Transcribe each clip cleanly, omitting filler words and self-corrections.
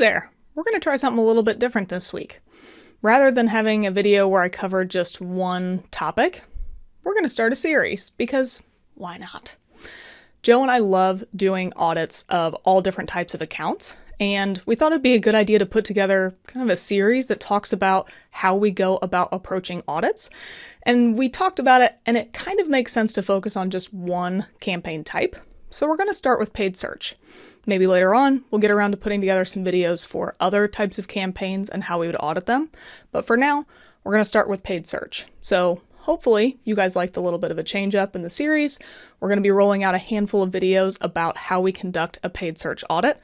there! We're going to try something a little bit different this week. Rather than having a video where I cover just one topic, we're going to start a series, because why not? Joe and I love doing audits of all different types of accounts, and we thought it'd be a good idea to put together kind of a series that talks about how we go about approaching audits. And we talked about it, and it kind of makes sense to focus on just one campaign type. So we're going to start with paid search. Maybe later on, we'll get around to putting together some videos for other types of campaigns and how we would audit them. But for now, we're going to start with paid search. So hopefully you guys liked a little bit of a change up in the series. We're going to be rolling out a handful of videos about how we conduct a paid search audit.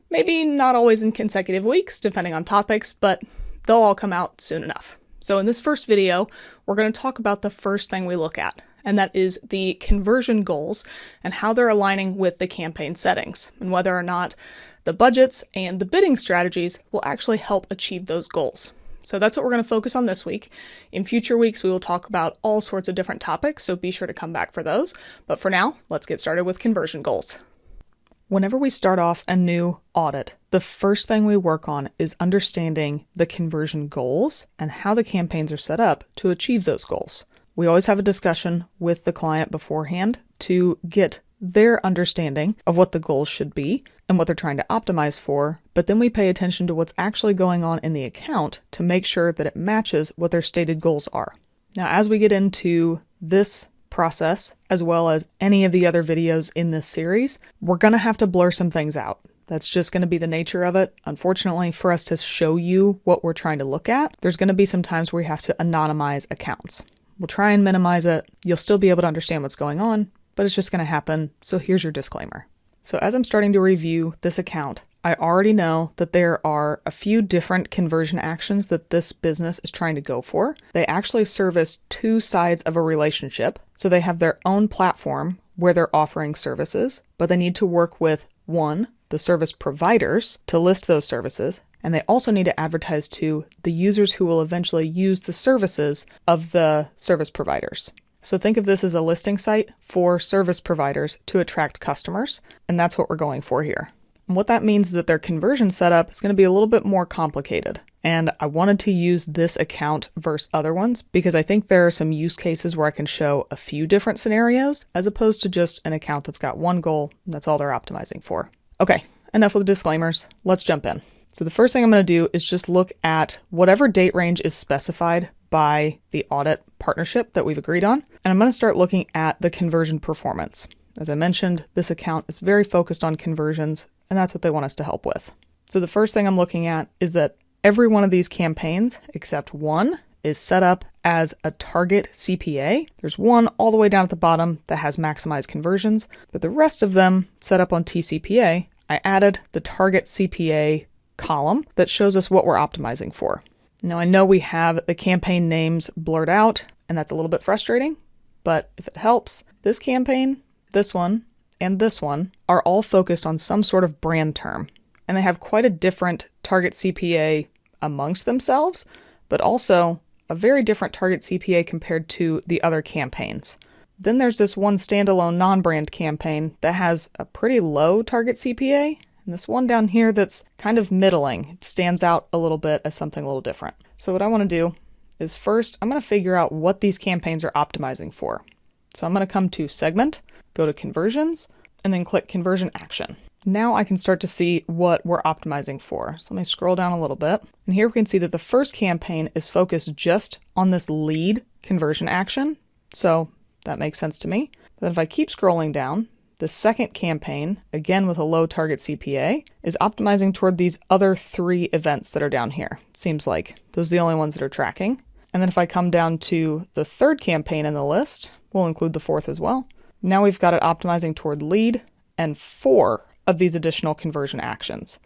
Maybe not always in consecutive weeks, depending on topics, but they'll all come out soon enough. So in this first video, we're going to talk about the first thing we look at, and that is the conversion goals and how they're aligning with the campaign settings, and whether or not the budgets and the bidding strategies will actually help achieve those goals. So that's what we're going to focus on this week. In future weeks, we will talk about all sorts of different topics, so be sure to come back for those. But for now, let's get started with conversion goals. Whenever we start off a new audit, the first thing we work on is understanding the conversion goals and how the campaigns are set up to achieve those goals. We always have a discussion with the client beforehand to get their understanding of what the goals should be and what they're trying to optimize for, but then we pay attention to what's actually going on in the account to make sure that it matches what their stated goals are. Now, as we get into this process, as well as any of the other videos in this series, we're going to have to blur some things out. That's just going to be the nature of it. Unfortunately, for us to show you what we're trying to look at, there's going to be some times where we have to anonymize accounts. We'll try and minimize it. You'll still be able to understand what's going on, but it's just going to happen. So here's your disclaimer. So as I'm starting to review this account, I already know that there are a few different conversion actions that this business is trying to go for. They actually service two sides of a relationship. So they have their own platform where they're offering services, but they need to work with, one, the service providers to list those services, and they also need to advertise to the users who will eventually use the services of the service providers. So think of this as a listing site for service providers to attract customers, and that's what we're going for here. And what that means is that their conversion setup is going to be a little bit more complicated. And I wanted to use this account versus other ones because I think there are some use cases where I can show a few different scenarios as opposed to just an account that's got one goal and that's all they're optimizing for. Okay, enough with the disclaimers. Let's jump in. So the first thing I'm going to do is just look at whatever date range is specified by the audit partnership that we've agreed on. And I'm going to start looking at the conversion performance. As I mentioned, this account is very focused on conversions, and that's what they want us to help with. So the first thing I'm looking at is that every one of these campaigns, except one, is set up as a target CPA. There's one all the way down at the bottom that has maximized conversions, but the rest of them set up on TCPA. I added the target CPA column that shows us what we're optimizing for. Now I know we have the campaign names blurred out, and that's a little bit frustrating, but if it helps, this campaign, this one, and this one are all focused on some sort of brand term, and they have quite a different target CPA amongst themselves, but also a very different target CPA compared to the other campaigns. Then there's this one standalone non-brand campaign that has a pretty low target CPA, and this one down here that's kind of middling. It stands out a little bit as something a little different. So what I want to do is first, I'm going to figure out what these campaigns are optimizing for. So I'm going to come to Segment, go to Conversions, and then click Conversion Action. Now I can start to see what we're optimizing for. So let me scroll down a little bit. And here we can see that the first campaign is focused just on this lead conversion action. So that makes sense to me. Then if I keep scrolling down, the second campaign, again with a low target CPA, is optimizing toward these other three events that are down here. Seems like those are the only ones that are tracking. And then if I come down to the third campaign in the list, we'll include the fourth as well. Now we've got it optimizing toward lead and 4 of these additional conversion actions.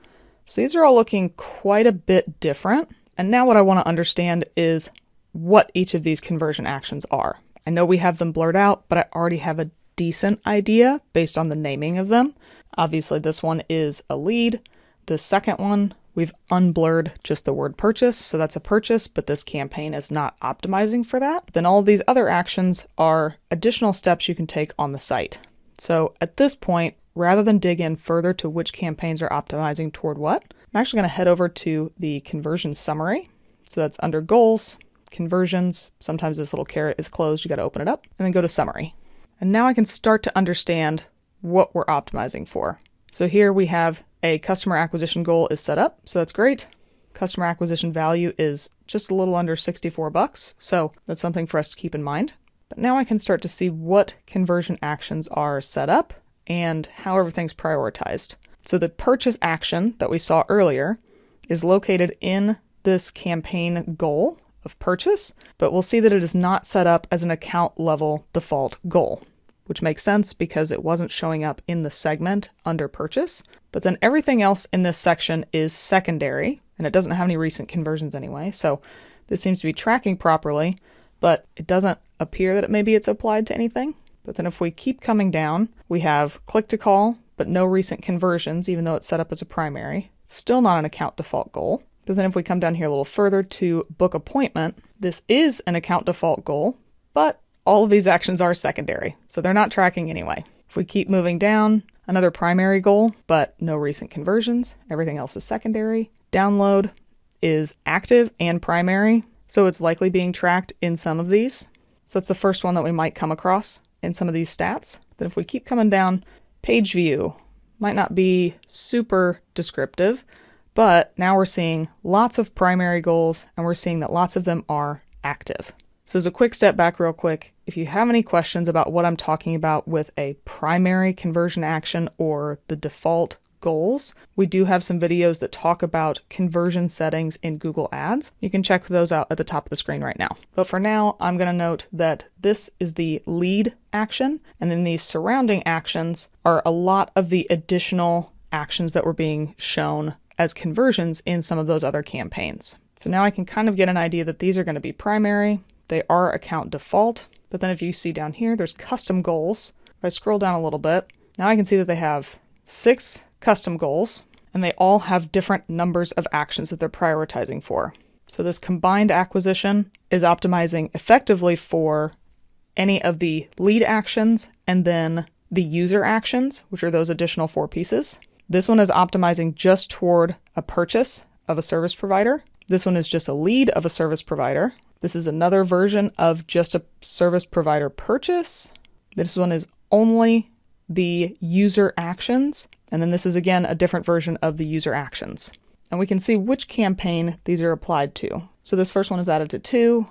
So these are all looking quite a bit different. And now what I want to understand is what each of these conversion actions are. I know we have them blurred out, but I already have a decent idea based on the naming of them. Obviously, this one is a lead. The second one, we've unblurred just the word purchase, so that's a purchase, but this campaign is not optimizing for that. Then all of these other actions are additional steps you can take on the site. So at this point, rather than dig in further to which campaigns are optimizing toward what, I'm actually going to head over to the conversion summary. So that's under goals, conversions. Sometimes this little caret is closed. You got to open it up and then go to summary. And now I can start to understand what we're optimizing for. So here we have a customer acquisition goal is set up. So that's great. Customer acquisition value is just a little under $64. So that's something for us to keep in mind. But now I can start to see what conversion actions are set up and how everything's prioritized. So the purchase action that we saw earlier is located in this campaign goal of purchase, but we'll see that it is not set up as an account level default goal, which makes sense because it wasn't showing up in the segment under purchase. But then everything else in this section is secondary, and it doesn't have any recent conversions anyway. So this seems to be tracking properly, but it doesn't appear that maybe it's applied to anything. But then if we keep coming down, we have click to call, but no recent conversions, even though it's set up as a primary. Still not an account default goal. But then if we come down here a little further to book appointment, this is an account default goal, but all of these actions are secondary, so they're not tracking anyway. If we keep moving down, another primary goal, but no recent conversions. Everything else is secondary. Download is active and primary, so it's likely being tracked in some of these. So that's the first one that we might come across in some of these stats. Then if we keep coming down, page view might not be super descriptive, but now we're seeing lots of primary goals, and we're seeing that lots of them are active. So as a quick step back real quick, if you have any questions about what I'm talking about with a primary conversion action or the default goals, we do have some videos that talk about conversion settings in Google Ads. You can check those out at the top of the screen right now. But for now, I'm going to note that this is the lead action, and then these surrounding actions are a lot of the additional actions that were being shown as conversions in some of those other campaigns. So now I can kind of get an idea that these are going to be primary. They are account default. But then if you see down here, there's custom goals. If I scroll down a little bit, now I can see that they have 6 custom goals, and they all have different numbers of actions that they're prioritizing for. So this combined acquisition is optimizing effectively for any of the lead actions and then the user actions, which are those additional 4 pieces. This one is optimizing just toward a purchase of a service provider. This one is just a lead of a service provider. This is another version of just a service provider purchase. This one is only the user actions. And then this is again a different version of the user actions. And we can see which campaign these are applied to. So this first one is added to 2.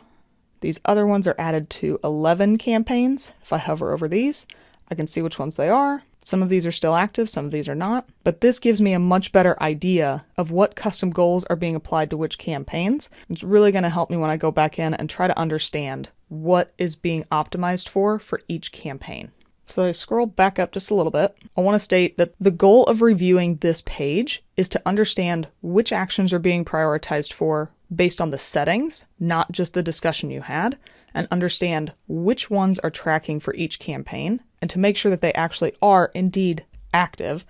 These other ones are added to 11 campaigns. If I hover over these, I can see which ones they are. Some of these are still active, some of these are not. But this gives me a much better idea of what custom goals are being applied to which campaigns. It's really going to help me when I go back in and try to understand what is being optimized for each campaign. So I scroll back up just a little bit. I want to state that the goal of reviewing this page is to understand which actions are being prioritized for based on the settings, not just the discussion you had, and understand which ones are tracking for each campaign, and to make sure that they actually are indeed active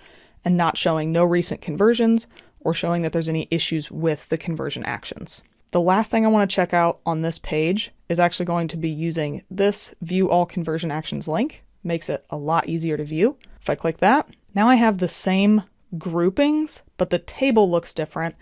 and not showing no recent conversions or showing that there's any issues with the conversion actions. The last thing I want to check out on this page is actually going to be using this View All Conversion Actions link. Makes it a lot easier to view. If I click that, now I have the same groupings, but the table looks different.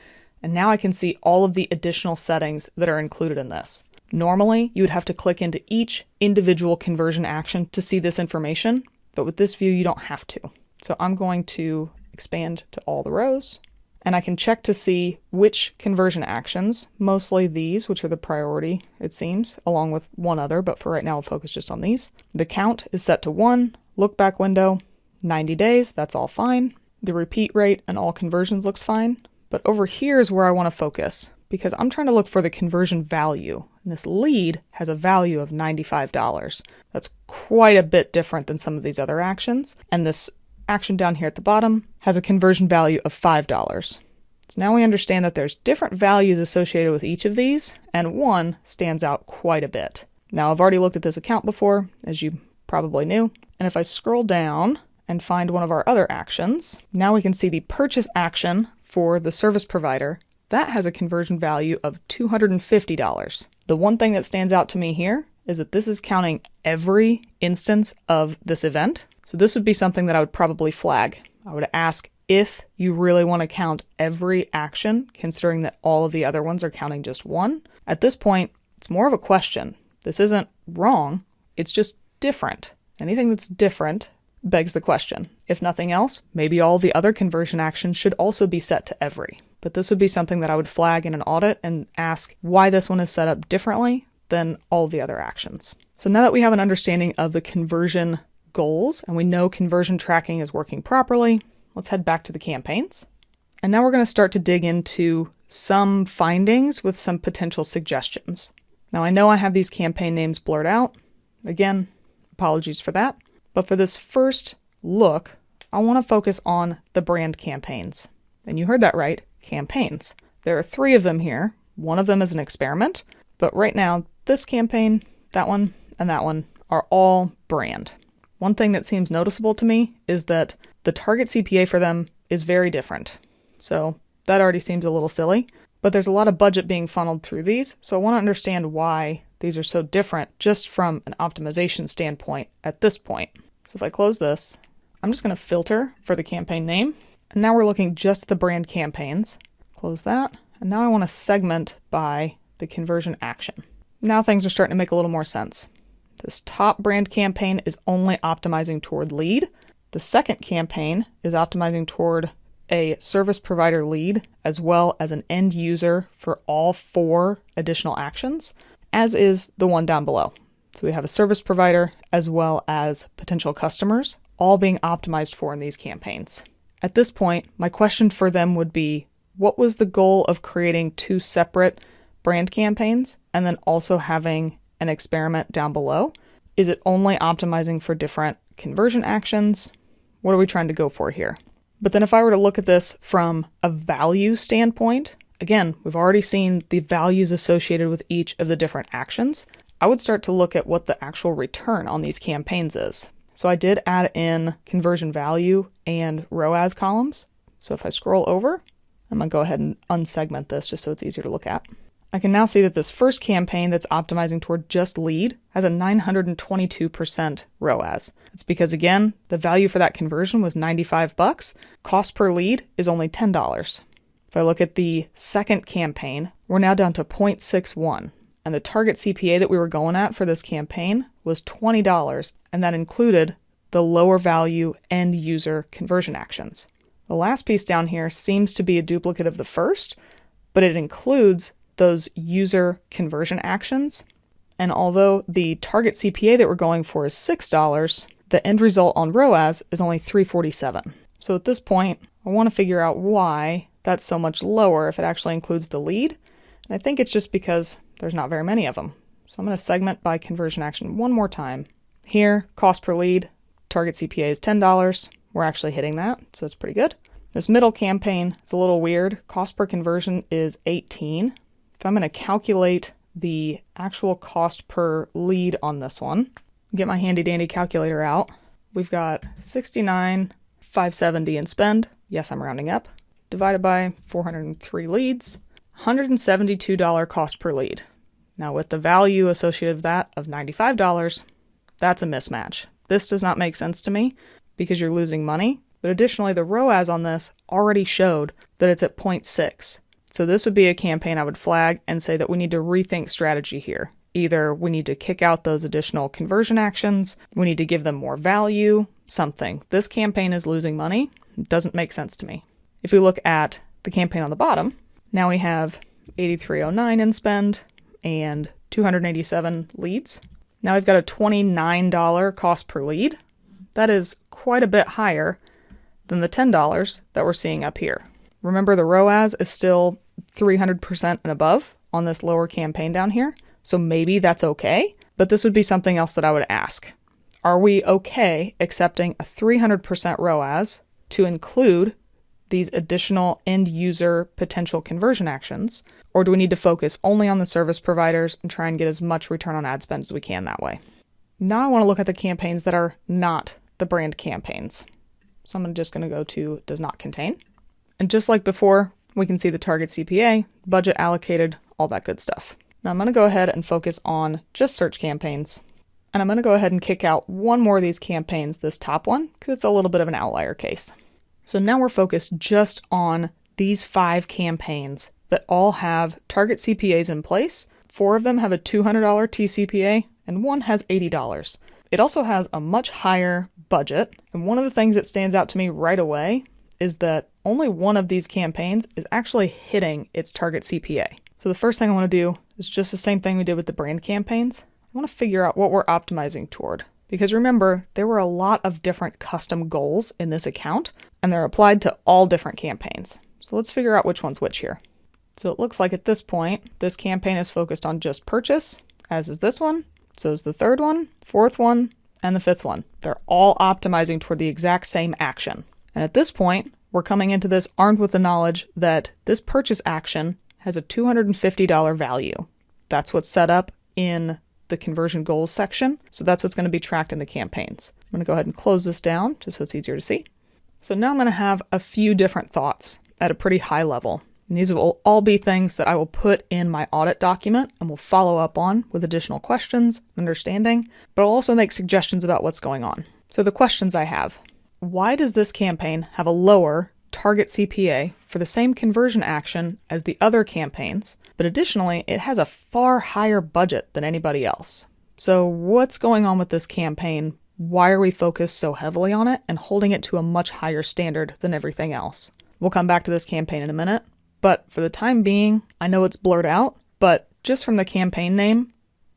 And now I can see all of the additional settings that are included in this. Normally, you would have to click into each individual conversion action to see this information, but with this view, you don't have to. So I'm going to expand to all the rows, and I can check to see which conversion actions, mostly these, which are the priority, it seems, along with one other, but for right now, I'll focus just on these. The count is set to 1, look back window, 90 days, that's all fine. The repeat rate and all conversions looks fine, but over here is where I want to focus, because I'm trying to look for the conversion value, and this lead has a value of $95. That's quite a bit different than some of these other actions, and this action down here at the bottom has a conversion value of $5. So now we understand that there's different values associated with each of these, and one stands out quite a bit. Now I've already looked at this account before, as you probably knew, and if I scroll down and find one of our other actions, now we can see the purchase action for the service provider. That has a conversion value of $250. The one thing that stands out to me here is that this is counting every instance of this event. So this would be something that I would probably flag. I would ask if you really want to count every action, considering that all of the other ones are counting just one. At this point, it's more of a question. This isn't wrong, it's just different. Anything that's different begs the question. If nothing else, maybe all the other conversion actions should also be set to every. But this would be something that I would flag in an audit and ask why this one is set up differently than all the other actions. So now that we have an understanding of the conversion goals and we know conversion tracking is working properly, let's head back to the campaigns. And now we're going to start to dig into some findings with some potential suggestions. Now I know I have these campaign names blurred out. Again, apologies for that. But for this first look, I want to focus on the brand campaigns. And you heard that right, campaigns. There are 3 of them here. One of them is an experiment, but right now, this campaign, that one, and that one are all brand. One thing that seems noticeable to me is that the target CPA for them is very different. So that already seems a little silly, but there's a lot of budget being funneled through these, so I want to understand why these are so different just from an optimization standpoint at this point. So if I close this, I'm just going to filter for the campaign name. And now we're looking just at the brand campaigns. Close that. And now I want to segment by the conversion action. Now things are starting to make a little more sense. This top brand campaign is only optimizing toward lead. The second campaign is optimizing toward a service provider lead as well as an end user for all 4 additional actions, as is the one down below. So we have a service provider as well as potential customers, all being optimized for in these campaigns. At this point, my question for them would be, what was the goal of creating 2 separate brand campaigns and then also having an experiment down below? Is it only optimizing for different conversion actions? What are we trying to go for here? But then if I were to look at this from a value standpoint, again, we've already seen the values associated with each of the different actions. I would start to look at what the actual return on these campaigns is. So I did add in conversion value and ROAS columns. So if I scroll over, I'm going to go ahead and unsegment this just so it's easier to look at. I can now see that this first campaign that's optimizing toward just lead has a 922% ROAS. It's because, again, the value for that conversion was $95. Cost per lead is only $10. If I look at the second campaign, we're now down to 0.61. And the target CPA that we were going at for this campaign was $20, and that included the lower value end user conversion actions. The last piece down here seems to be a duplicate of the first, but it includes those user conversion actions. And although the target CPA that we're going for is $6, the end result on ROAS is only $347. So at this point, I want to figure out why that's so much lower if it actually includes the lead. And I think it's just because there's not very many of them. So I'm going to segment by conversion action one more time. Here, cost per lead, target CPA is $10. We're actually hitting that, so it's pretty good. This middle campaign is a little weird. Cost per conversion is $18. If I'm going to calculate the actual cost per lead on this one, get my handy dandy calculator out, we've got $69,570 in spend. Yes, I'm rounding up. Divided by 403 leads. $172 cost per lead. Now with the value associated with that of $95, that's a mismatch. This does not make sense to me because you're losing money, but additionally the ROAS on this already showed that it's at 0.6. So this would be a campaign I would flag and say that we need to rethink strategy here. Either we need to kick out those additional conversion actions, we need to give them more value, something. This campaign is losing money. It doesn't make sense to me. If we look at the campaign on the bottom, now we have $83.09 in spend and 287 leads. Now we've got a $29 cost per lead. That is quite a bit higher than the $10 that we're seeing up here. Remember, the ROAS is still 300% and above on this lower campaign down here, so maybe that's okay, but this would be something else that I would ask. Are we okay accepting a 300% ROAS to include these additional end user potential conversion actions, or do we need to focus only on the service providers and try and get as much return on ad spend as we can that way? Now I want to look at the campaigns that are not the brand campaigns. So I'm just going to go to does not contain. And just like before, we can see the target CPA, budget allocated, all that good stuff. Now I'm going to go ahead and focus on just search campaigns. And I'm going to go ahead and kick out one more of these campaigns, this top one, because it's a little bit of an outlier case. So now we're focused just on these 5 campaigns that all have target CPAs in place. 4 of them have a $200 TCPA and 1 has $80. It also has a much higher budget. And one of the things that stands out to me right away is that only one of these campaigns is actually hitting its target CPA. So the first thing I want to do is just the same thing we did with the brand campaigns. I want to figure out what we're optimizing toward. Because remember, there were a lot of different custom goals in this account, and they're applied to all different campaigns. So let's figure out which one's which here. So it looks like at this point, this campaign is focused on just purchase, as is this one. So is the 3rd one, 4th one, and the 5th one. They're all optimizing toward the exact same action. And at this point, we're coming into this armed with the knowledge that this purchase action has a $250 value. That's what's set up in the conversion goals section. So that's what's going to be tracked in the campaigns. I'm going to go ahead and close this down just so it's easier to see. So now I'm going to have a few different thoughts at a pretty high level. And these will all be things that I will put in my audit document and will follow up on with additional questions, understanding, but I'll also make suggestions about what's going on. So the questions I have: why does this campaign have a lower target CPA for the same conversion action as the other campaigns, but additionally, it has a far higher budget than anybody else? So what's going on with this campaign? Why are we focused so heavily on it and holding it to a much higher standard than everything else? We'll come back to this campaign in a minute, but for the time being, I know it's blurred out, but just from the campaign name,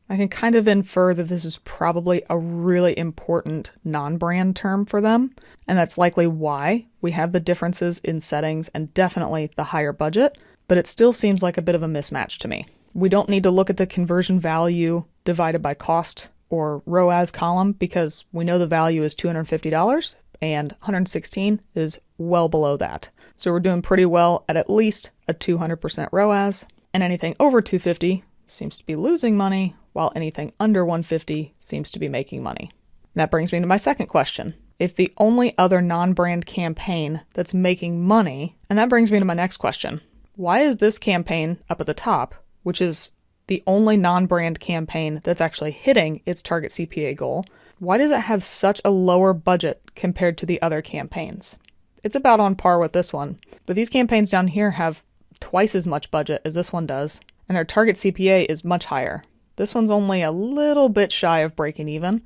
I can kind of infer that this is probably a really important non-brand term for them, and that's likely why we have the differences in settings and definitely the higher budget, but it still seems like a bit of a mismatch to me. We don't need to look at the conversion value divided by cost or ROAS column because we know the value is $250 and 116 is well below that. So we're doing pretty well at least a 200% ROAS, and anything over 250 seems to be losing money, while anything under 150 seems to be making money. That brings me to my second question. If the only other non-brand campaign that's making money, and that brings me to my next question. Why is this campaign up at the top, which is the only non-brand campaign that's actually hitting its target CPA goal, why does it have such a lower budget compared to the other campaigns? It's about on par with this one, but these campaigns down here have twice as much budget as this one does, and their target CPA is much higher. This one's only a little bit shy of breaking even,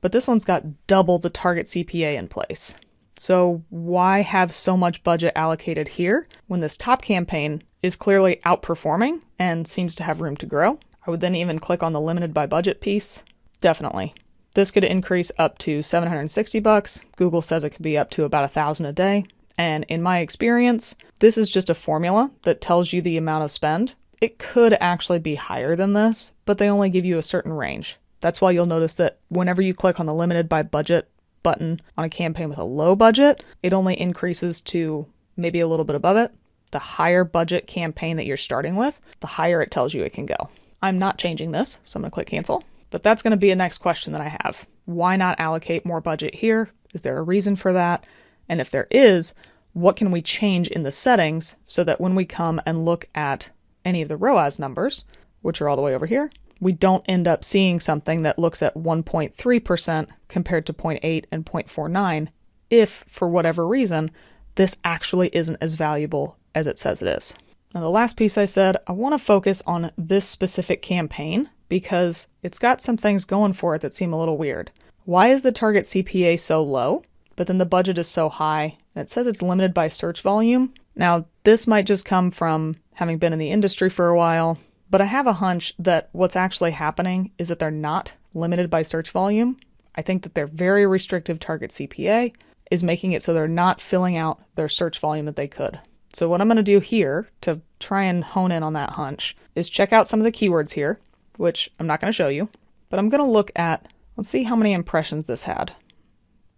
but this one's got double the target CPA in place. So why have so much budget allocated here when this top campaign is clearly outperforming and seems to have room to grow? I would then even click on the limited by budget piece. Definitely. This could increase up to $760. Google says it could be up to about $1,000 a day. And in my experience, this is just a formula that tells you the amount of spend. It could actually be higher than this, but they only give you a certain range. That's why you'll notice that whenever you click on the limited by budget button on a campaign with a low budget, it only increases to maybe a little bit above it. The higher budget campaign that you're starting with, the higher it tells you it can go. I'm not changing this, so I'm going to click cancel. But that's going to be a next question that I have. Why not allocate more budget here? Is there a reason for that? And if there is, what can we change in the settings so that when we come and look at any of the ROAS numbers, which are all the way over here, we don't end up seeing something that looks at 1.3% compared to 0.8 and 0.49 if, for whatever reason, this actually isn't as valuable as it says it is. Now, the last piece I said, I want to focus on this specific campaign because it's got some things going for it that seem a little weird. Why is the target CPA so low, but then the budget is so high? And it says it's limited by search volume. Now, this might just come from having been in the industry for a while, but I have a hunch that what's actually happening is that they're not limited by search volume. I think that their very restrictive target CPA is making it so they're not filling out their search volume that they could. So what I'm going to do here to try and hone in on that hunch is check out some of the keywords here, which I'm not going to show you, but I'm going to look at, let's see how many impressions this had.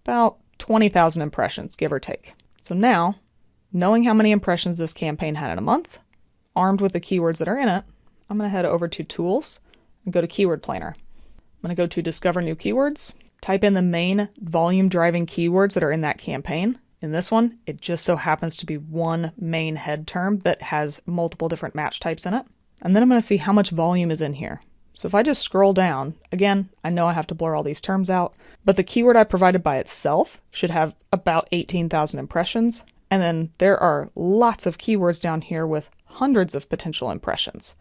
About 20,000 impressions, give or take. So now, knowing how many impressions this campaign had in a month, armed with the keywords that are in it, I'm going to head over to Tools and go to Keyword Planner. I'm going to go to Discover New Keywords, type in the main volume-driving keywords that are in that campaign. In this one, it just so happens to be one main head term that has multiple different match types in it. And then I'm going to see how much volume is in here. So if I just scroll down, again, I know I have to blur all these terms out, but the keyword I provided by itself should have about 18,000 impressions. And then there are lots of keywords down here with hundreds of potential impressions.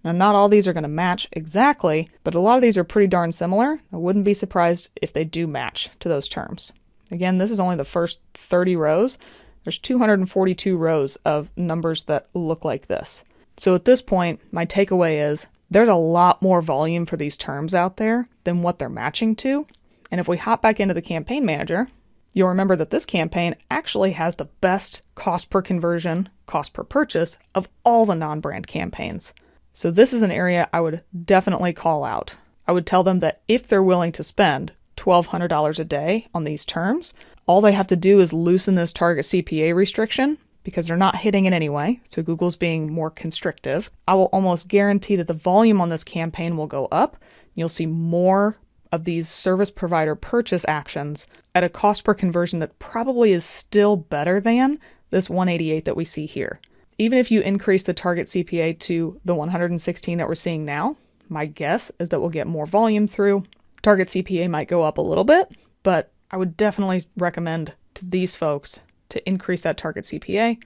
Now, not all these are going to match exactly, but a lot of these are pretty darn similar. I wouldn't be surprised if they do match to those terms. Again, this is only the first 30 rows. There's 242 rows of numbers that look like this. So at this point, my takeaway is there's a lot more volume for these terms out there than what they're matching to. And if we hop back into the campaign manager, you'll remember that this campaign actually has the best cost per conversion, cost per purchase of all the non-brand campaigns. So this is an area I would definitely call out. I would tell them that if they're willing to spend $1,200 a day on these terms, all they have to do is loosen this target CPA restriction because they're not hitting it anyway, so Google's being more constrictive. I will almost guarantee that the volume on this campaign will go up. You'll see more of these service provider purchase actions at a cost per conversion that probably is still better than this 188 that we see here. Even if you increase the target CPA to the 116 that we're seeing now, my guess is that we'll get more volume through. Target CPA might go up a little bit, but I would definitely recommend to these folks to increase that target CPA,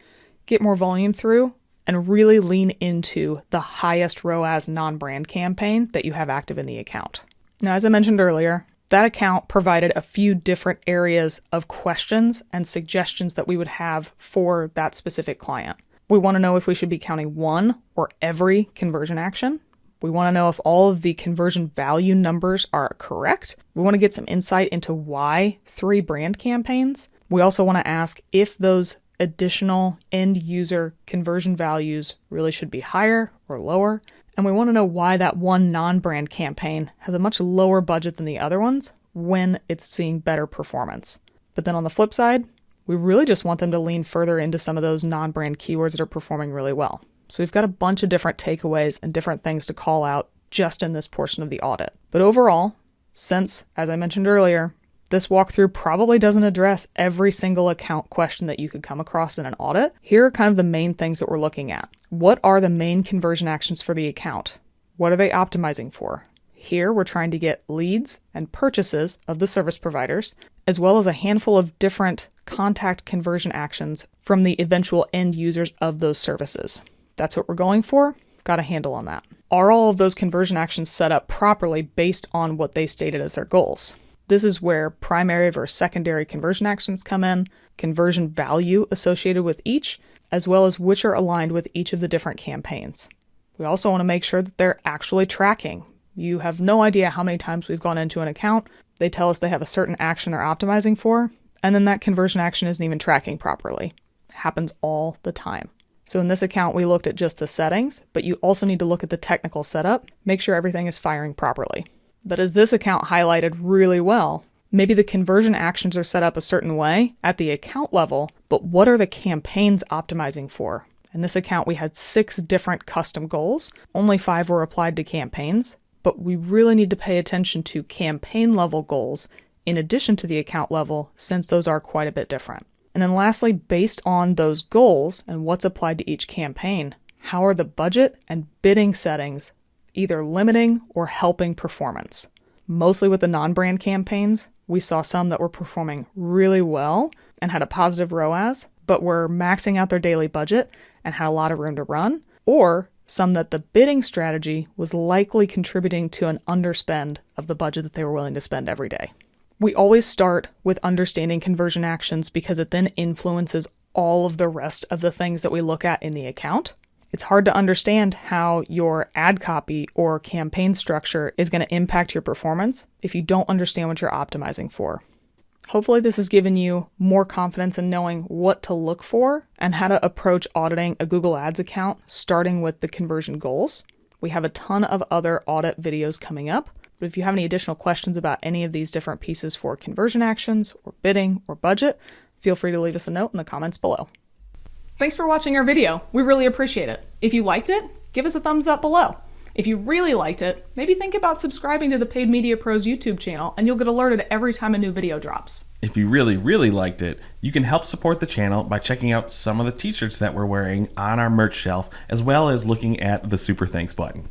get more volume through, and really lean into the highest ROAS non-brand campaign that you have active in the account. Now, as I mentioned earlier, that account provided a few different areas of questions and suggestions that we would have for that specific client. We want to know if we should be counting one or every conversion action. We want to know if all of the conversion value numbers are correct. We want to get some insight into why 3 brand campaigns. We also want to ask if those additional end user conversion values really should be higher or lower. And we want to know why that one non-brand campaign has a much lower budget than the other ones when it's seeing better performance. But then on the flip side, we really just want them to lean further into some of those non-brand keywords that are performing really well. So we've got a bunch of different takeaways and different things to call out just in this portion of the audit. But overall, since, as I mentioned earlier, this walkthrough probably doesn't address every single account question that you could come across in an audit, here are kind of the main things that we're looking at. What are the main conversion actions for the account? What are they optimizing for? Here, we're trying to get leads and purchases of the service providers, as well as a handful of different contact conversion actions from the eventual end users of those services. That's what we're going for. Got a handle on that. Are all of those conversion actions set up properly based on what they stated as their goals? This is where primary versus secondary conversion actions come in, conversion value associated with each, as well as which are aligned with each of the different campaigns. We also want to make sure that they're actually tracking. You have no idea how many times we've gone into an account, they tell us they have a certain action they're optimizing for, and then that conversion action isn't even tracking properly. It happens all the time. So in this account, we looked at just the settings, but you also need to look at the technical setup, make sure everything is firing properly. But as this account highlighted really well, maybe the conversion actions are set up a certain way at the account level, but what are the campaigns optimizing for? In this account, we had 6 different custom goals. Only 5 were applied to campaigns, but we really need to pay attention to campaign level goals in addition to the account level, since those are quite a bit different. And then lastly, based on those goals and what's applied to each campaign, how are the budget and bidding settings either limiting or helping performance? Mostly with the non-brand campaigns, we saw some that were performing really well and had a positive ROAS, but were maxing out their daily budget and had a lot of room to run, or some that the bidding strategy was likely contributing to an underspend of the budget that they were willing to spend every day. We always start with understanding conversion actions because it then influences all of the rest of the things that we look at in the account. It's hard to understand how your ad copy or campaign structure is going to impact your performance if you don't understand what you're optimizing for. Hopefully this has given you more confidence in knowing what to look for and how to approach auditing a Google Ads account, starting with the conversion goals. We have a ton of other audit videos coming up. But if you have any additional questions about any of these different pieces for conversion actions or bidding or budget, feel free to leave us a note in the comments below. Thanks for watching our video. We really appreciate it. If you liked it, give us a thumbs up below. If you really liked it, maybe think about subscribing to the Paid Media Pros YouTube channel and you'll get alerted every time a new video drops. If you really liked it, you can help support the channel by checking out some of the t-shirts that we're wearing on our merch shelf, as well as looking at the Super Thanks button.